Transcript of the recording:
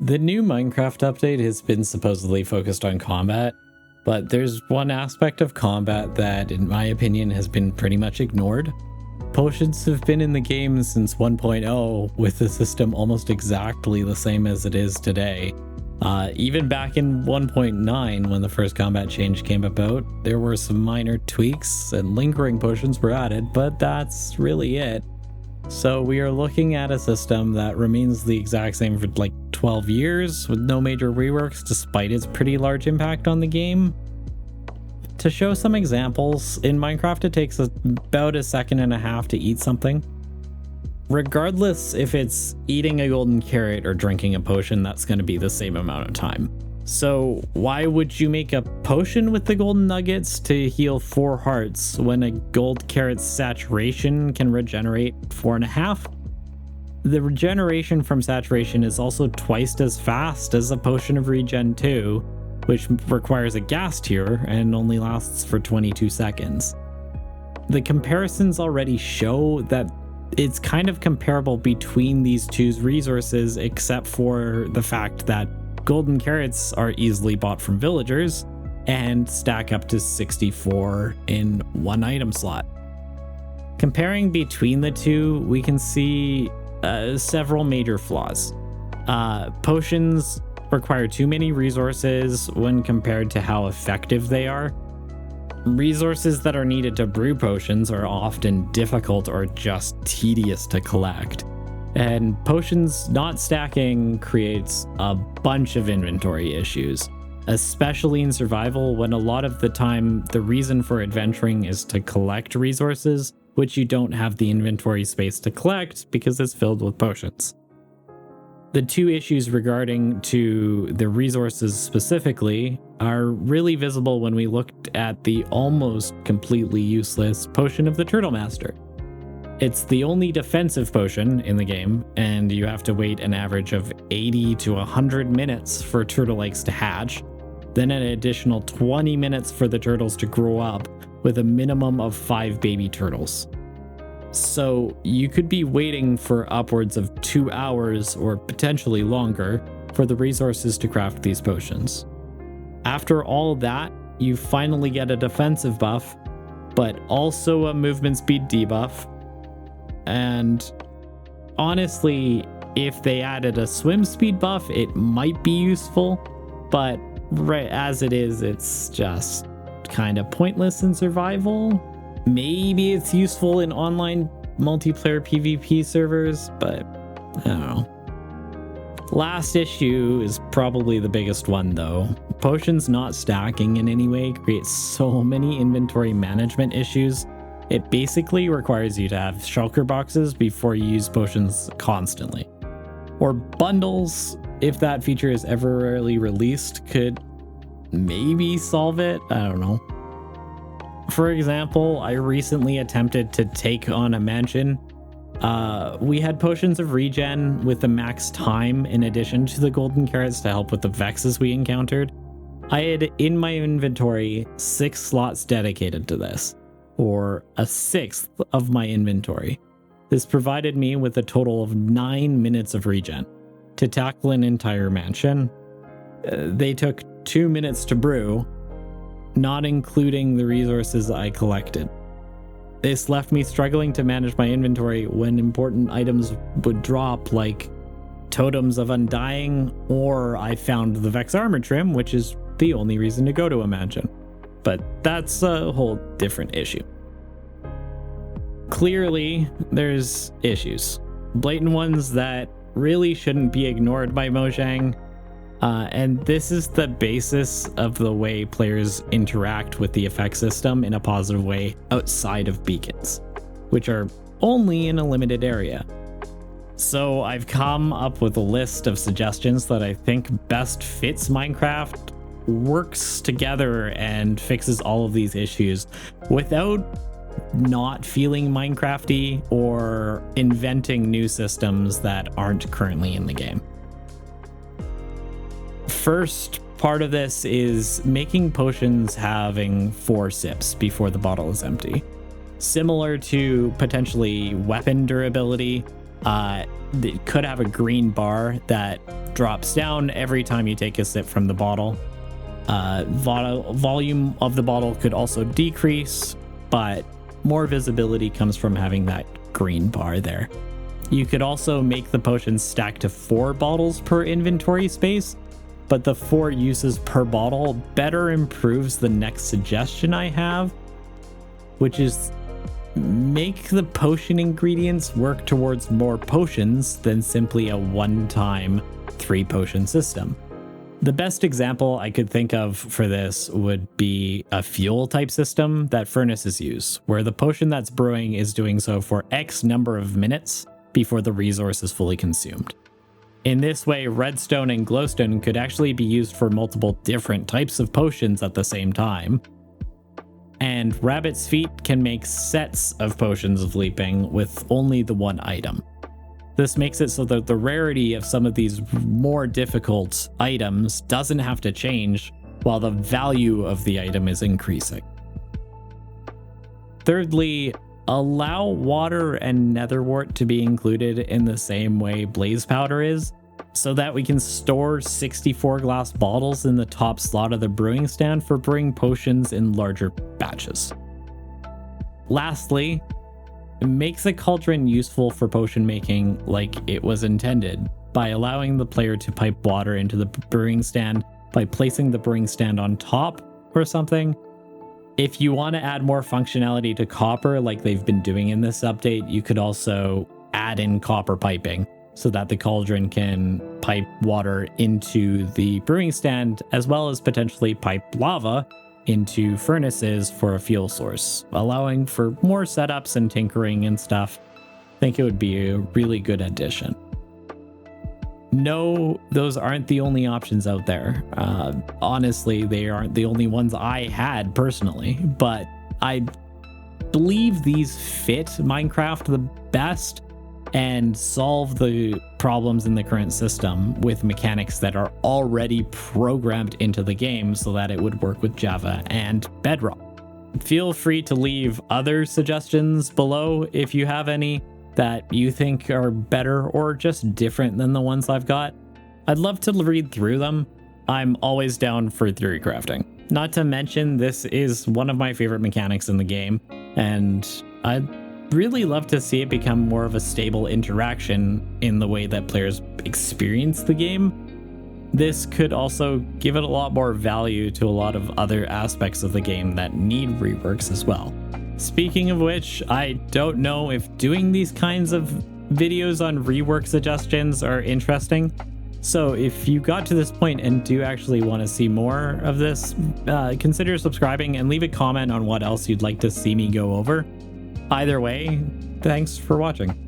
The new Minecraft update has been supposedly focused on combat, but there's one aspect of combat that, in my opinion, has been pretty much ignored. Potions have been in the game since 1.0, with the system almost exactly the same as it is today. Even back in 1.9, when the first combat change came about, there were some minor tweaks and lingering potions were added, but that's really it. So we are looking at a system that remains the exact same for like 12 years with no major reworks despite its pretty large impact on the game. To show some examples, in Minecraft it takes about a second and a half to eat something. Regardless if it's eating a golden carrot or drinking a potion, that's going to be the same amount of time. So why would you make a potion with the golden nuggets to heal 4 hearts when a gold carrot's saturation can regenerate 4.5? The regeneration from saturation is also twice as fast as a potion of regen 2, which requires a gas tier and only lasts for 22 seconds. The comparisons already show that it's kind of comparable between these two resources, except for the fact that golden carrots are easily bought from villagers and stack up to 64 in one item slot. Comparing between the two, we can see several major flaws. Potions require too many resources when compared to how effective they are. Resources that are needed to brew potions are often difficult or just tedious to collect. And potions not stacking creates a bunch of inventory issues, especially in survival when a lot of the time the reason for adventuring is to collect resources, which you don't have the inventory space to collect because it's filled with potions. The two issues regarding to the resources specifically are really visible when we looked at the almost completely useless potion of the Turtle Master. It's the only defensive potion in the game, and you have to wait an average of 80 to 100 minutes for turtle eggs to hatch, then an additional 20 minutes for the turtles to grow up, with a minimum of 5 baby turtles. So you could be waiting for upwards of 2 hours or potentially longer for the resources to craft these potions. After all that, you finally get a defensive buff, but also a movement speed debuff. And honestly, if they added a swim speed buff, it might be useful, but right as it is, it's just kind of pointless in survival. Maybe it's useful in online multiplayer PvP servers, but I don't know. Last issue is probably the biggest one though. Potions not stacking in any way creates so many inventory management issues. It basically requires you to have shulker boxes before you use potions constantly. Or bundles, if that feature is ever rarely released, could maybe solve it. I don't know. For example, I recently attempted to take on a mansion. We had potions of regen with the max time in addition to the golden carrots to help with the vexes we encountered. I had in my inventory 6 slots dedicated to this, or a 1/6 of my inventory. This provided me with a total of 9 minutes of regen to tackle an entire mansion. They took 2 minutes to brew, not including the resources I collected. This left me struggling to manage my inventory when important items would drop, like totems of undying, or I found the Vex armor trim, which is the only reason to go to a mansion. But that's a whole different issue. Clearly, there's issues. Blatant ones that really shouldn't be ignored by Mojang. And this is the basis of the way players interact with the effect system in a positive way outside of beacons, which are only in a limited area. So I've come up with a list of suggestions that I think best fits Minecraft, works together, and fixes all of these issues without not feeling Minecrafty or inventing new systems that aren't currently in the game. First part of this is making potions having 4 sips before the bottle is empty. Similar to potentially weapon durability, it could have a green bar that drops down every time you take a sip from the bottle. Volume of the bottle could also decrease, but more visibility comes from having that green bar there. You could also make the potions stack to 4 bottles per inventory space, but the 4 uses per bottle better improves the next suggestion I have, which is make the potion ingredients work towards more potions than simply a one-time 3 potion system. The best example I could think of for this would be a fuel type system that furnaces use, where the potion that's brewing is doing so for X number of minutes before the resource is fully consumed. In this way, redstone and glowstone could actually be used for multiple different types of potions at the same time. And rabbit's feet can make sets of potions of leaping with only the one item. This makes it so that the rarity of some of these more difficult items doesn't have to change while the value of the item is increasing. Thirdly, allow water and netherwort to be included in the same way blaze powder is, so that we can store 64 glass bottles in the top slot of the brewing stand for brewing potions in larger batches. Lastly, make the cauldron useful for potion making like it was intended by allowing the player to pipe water into the brewing stand by placing the brewing stand on top or something. If you want to add more functionality to copper like they've been doing in this update, you could also add in copper piping so that the cauldron can pipe water into the brewing stand as well as potentially pipe lava into furnaces for a fuel source, allowing for more setups and tinkering and stuff. I think it would be a really good addition. No, those aren't the only options out there. Honestly, they aren't the only ones I had personally, but I believe these fit Minecraft the best and solve the problems in the current system with mechanics that are already programmed into the game so that it would work with Java and Bedrock. Feel free to leave other suggestions below if you have any that you think are better or just different than the ones I've got. I'd love to read through them. I'm always down for theory crafting. Not to mention, this is one of my favorite mechanics in the game, and I'd really love to see it become more of a stable interaction in the way that players experience the game. This could also give it a lot more value to a lot of other aspects of the game that need reworks as well. Speaking of which, I don't know if doing these kinds of videos on rework suggestions are interesting. So if you got to this point and do actually want to see more of this, consider subscribing and leave a comment on what else you'd like to see me go over. Either way, thanks for watching.